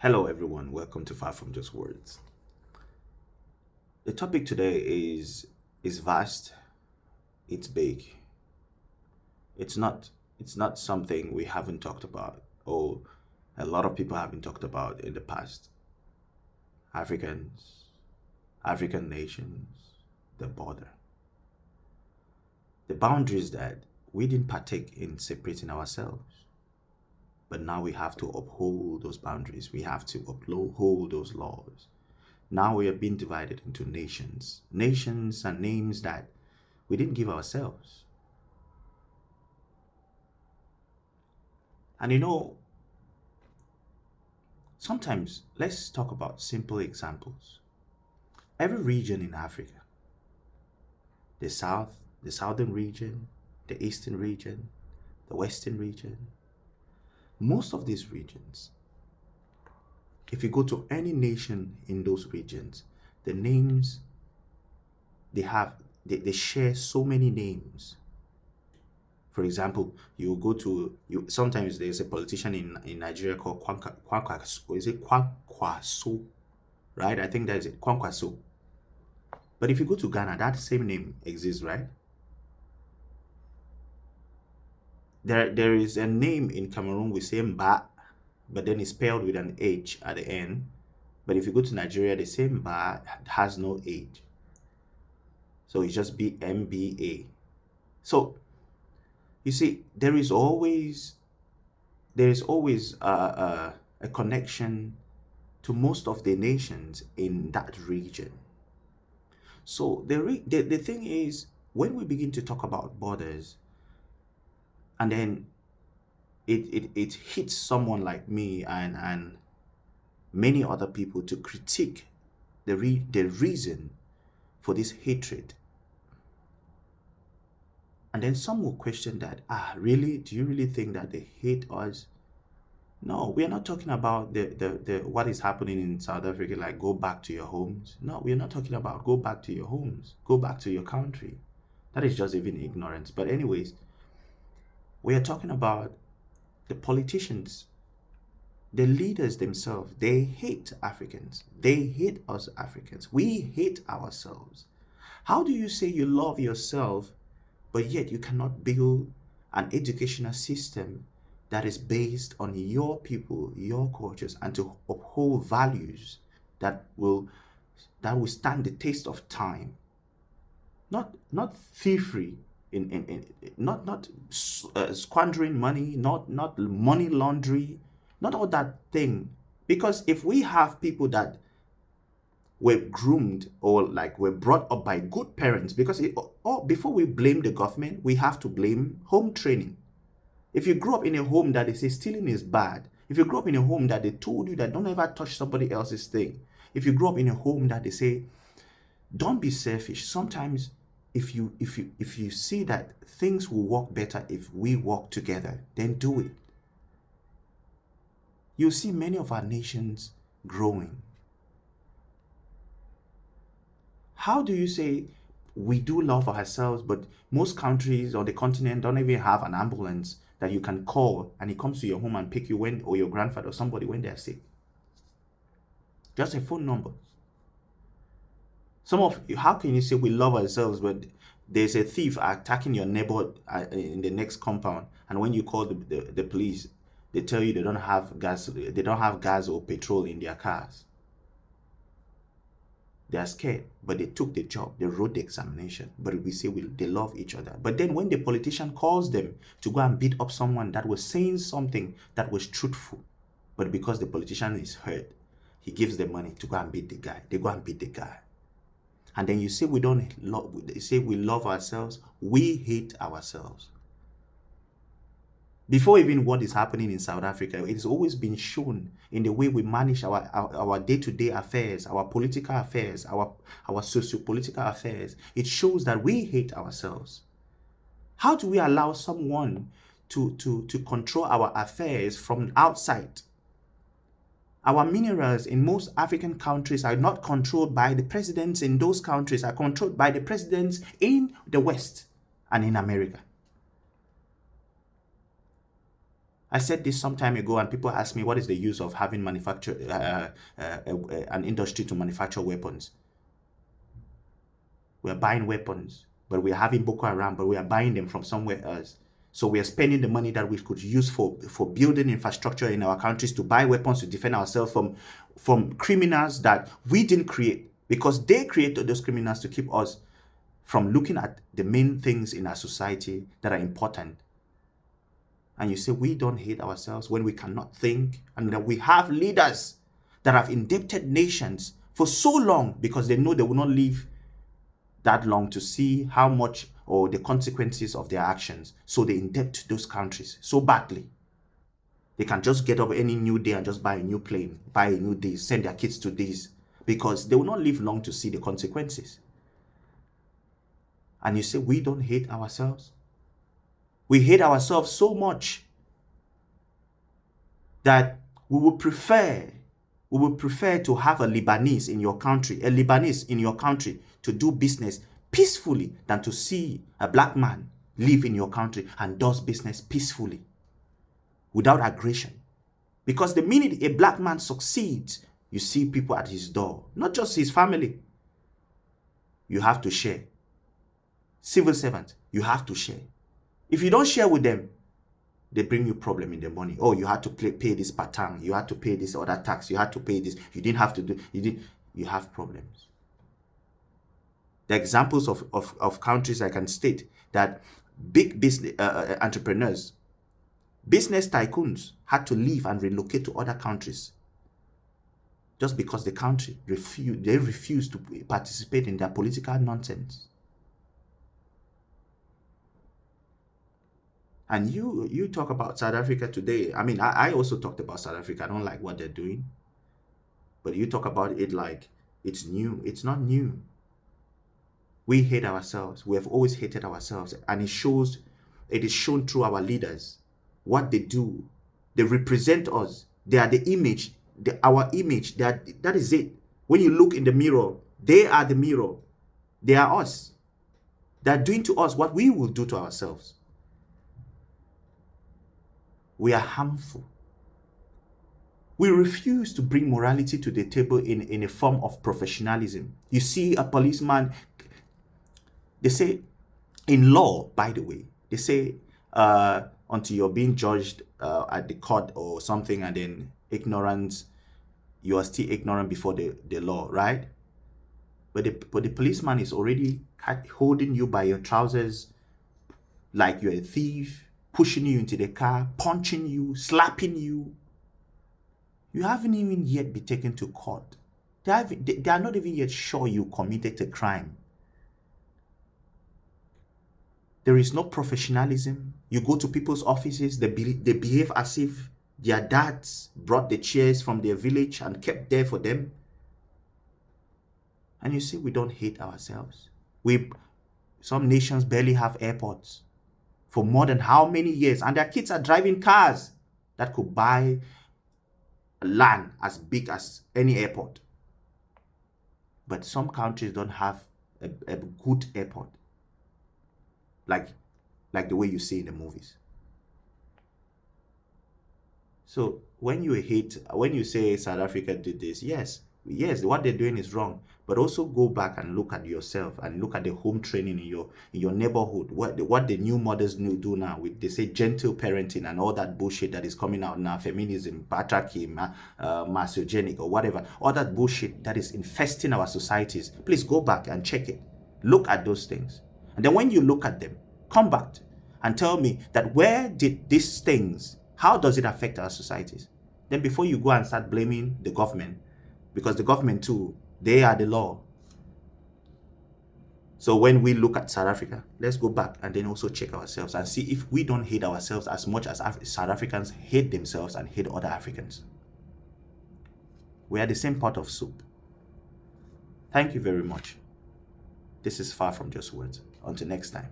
Hello, everyone. Welcome to Far From Just Words. The topic today is vast. It's big. It's not something we haven't talked about, or a lot of people haven't talked about in the past. Africans, African nations, the border, the boundaries that we didn't partake in separating ourselves, but now we have to uphold those boundaries. We have to uphold those laws. Now we are being divided into nations. Nations and names that we didn't give ourselves. And sometimes let's talk about simple examples. Every region in Africa, the South, the Southern region, the Eastern region, the Western region, most of these regions, if you go to any nation in those regions, the names they share so many names. For example, you go to you sometimes there's a politician in Nigeria called Kwankwaso, or is it Kwankwaso? Right? I think that is it, Kwankwaso. But if you go to Ghana, that same name exists, right? There is a name in Cameroon we say Mba, but then it's spelled with an H at the end. But if you go to Nigeria, the same Mba has no H. So it's just BMBA. So you see, there is always a connection to most of the nations in that region. So the thing is, when we begin to talk about borders, and then it hits someone like me and many other people to critique the reason for this hatred. And then some will question that, really? Do you really think that they hate us? No, we are not talking about the what is happening in South Africa, like go back to your homes. No, we are not talking about go back to your homes, go back to your country. That is just even ignorance. But anyways, we are talking about the politicians, the leaders themselves. They hate Africans. They hate us Africans. We hate ourselves. How do you say you love yourself, but yet you cannot build an educational system that is based on your people, your cultures, and to uphold values that will stand the test of time? Not thievery, not squandering money, not money laundering, not all that thing. Because if we have people that were groomed or like were brought up by good parents, because before we blame the government, we have to blame home training. If you grew up in a home that they say stealing is bad, if you grew up in a home that they told you that don't ever touch somebody else's thing, if you grew up in a home that they say don't be selfish, sometimes if you see that things will work better if we work together, then do it. You see many of our nations growing. How do you say we do love ourselves, but most countries on the continent don't even have an ambulance that you can call and it comes to your home and pick you when, or your grandfather or somebody when they're sick? Just a phone number. Some of you, how can you say we love ourselves, but there's a thief attacking your neighbor in the next compound, and when you call the police, they tell you they don't have gas or petrol in their cars. They are scared, but they took the job. They wrote the examination. But we say they love each other. But then when the politician calls them to go and beat up someone that was saying something that was truthful, but because the politician is hurt, he gives them money to go and beat the guy. They go and beat the guy. And then you say we love ourselves. We hate ourselves. Before even what is happening in South Africa, it has always been shown in the way we manage our day-to-day affairs, our political affairs, our socio-political affairs. It shows that we hate ourselves. How do we allow someone to control our affairs from outside? Our minerals in most African countries are not controlled by the presidents in those countries, are controlled by the presidents in the West and in America. I said this some time ago, and people ask me, what is the use of having an industry to manufacture weapons? We are buying weapons, but we are having Boko Haram, but we are buying them from somewhere else. So we are spending the money that we could use for building infrastructure in our countries to buy weapons to defend ourselves from criminals that we didn't create, because they created those criminals to keep us from looking at the main things in our society that are important. And you say we don't hate ourselves when we cannot think, and that we have leaders that have indebted nations for so long because they know they will not live that long to see how much or the consequences of their actions. So they indebt those countries so badly. They can just get up any new day and just buy a new plane, buy a new day, send their kids to this, because they will not live long to see the consequences. And you say we don't hate ourselves? We hate ourselves so much that we would prefer to have a Lebanese in your country to do business peacefully than to see a black man live in your country and does business peacefully without aggression. Because the minute a black man succeeds, you see people at his door, not just his family. You have to share. Civil servants, you have to share. If you don't share with them, they bring you problem in the money. Oh, you had to pay this patang, you had to pay this other tax, you had to pay this, you didn't have to do, you have problems. The examples of countries I can state that big business entrepreneurs, business tycoons had to leave and relocate to other countries just because the country refused to participate in their political nonsense. And you talk about South Africa today. I mean, I also talked about South Africa. I don't like what they're doing. But you talk about it like it's new. It's not new. We hate ourselves. We have always hated ourselves. And it is shown through our leaders. What they do. They represent us. They are the image. Our image. That is it. When you look in the mirror, they are the mirror. They are us. They are doing to us what we will do to ourselves. We are harmful. We refuse to bring morality to the table in a form of professionalism. You see a policeman, they say, in law, by the way, they say, until you're being judged at the court or something, and then ignorance, you are still ignorant before the law, right? But the policeman is already holding you by your trousers like you're a thief, pushing you into the car, punching you, slapping you. You haven't even yet been taken to court. They are not even yet sure you committed a crime. There is no professionalism. You go to people's offices, they behave as if their dads brought the chairs from their village and kept there for them. And you see, we don't hate ourselves. Some nations barely have airports for more than how many years, and their kids are driving cars that could buy land as big as any airport. But some countries don't have a good airport like the way you see in the movies. So when you say South Africa did this, yes, what they're doing is wrong. But also go back and look at yourself and look at the home training in your neighborhood. What the new mothers do now with, they say, gentle parenting and all that bullshit that is coming out now, feminism, patriarchy, misogynist, or whatever, all that bullshit that is infesting our societies. Please go back and check it. Look at those things. And then when you look at them, come back and tell me that where did these things, how does it affect our societies? Then before you go and start blaming the government, because the government too, they are the law. So when we look at South Africa, let's go back and then also check ourselves and see if we don't hate ourselves as much as South Africans hate themselves and hate other Africans. We are the same pot of soup. Thank you very much. This is Far From Just Words. Until next time.